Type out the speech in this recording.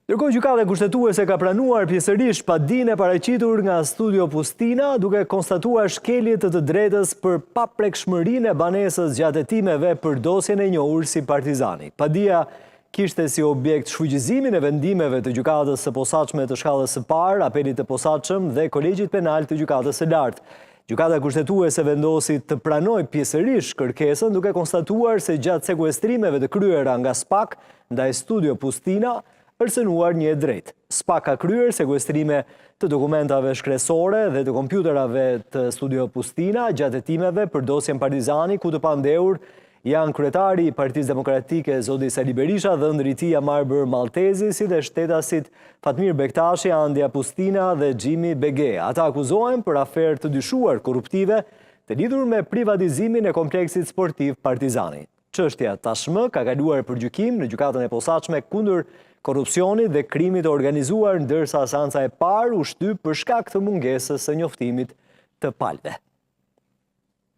Ndërkohë, gjykata kushtetuese ka pranuar pjesërisht padinë e paraqitur nga Studio Pustina, duke konstatuar shkelje të drejtës për paprekshmërinë e banesës gjatë hetimeve për dosjen e njohur si Partizani. Padia kishte si objekt shfuqizimin e vendimeve të gjykatës së posaçme të shkallës së parë, apelit të posaçëm dhe kolegjit penal të gjykatës së lartë. Gjykata kushtetuese vendosi të pranoj pjesërisht kërkesën, duke konstatuar se gjatë sekuestrimeve të kryera nga SPAK ndaj Studio Pustina përcënuar një e drejtë. SPAK ka kryer sekuestrime të dokumentave shkresore dhe të kompjuterave të Studio Pustina gjatë hetimeve për dosjen Partizani, ku të pandehur janë kryetari i Partisë Demokratike zoti Sali Berisha dhe ëndri i tij Amarbër Maltezi, si dhe shtetasit Fatmir Bektashi, Andja Pustina dhe Xhimi Bege. Ata akuzohen për aferë të dyshuar korruptive të lidhur me privatizimin e kompleksit sportiv Partizani. Çështja tashmë ka kaluar për gjykim në gjykatën e posaçme kundër korrupsionit dhe krimit të organizuar, ndërsa seanca e parë u shtyp për shkak të mungesës së njoftimit të palëve.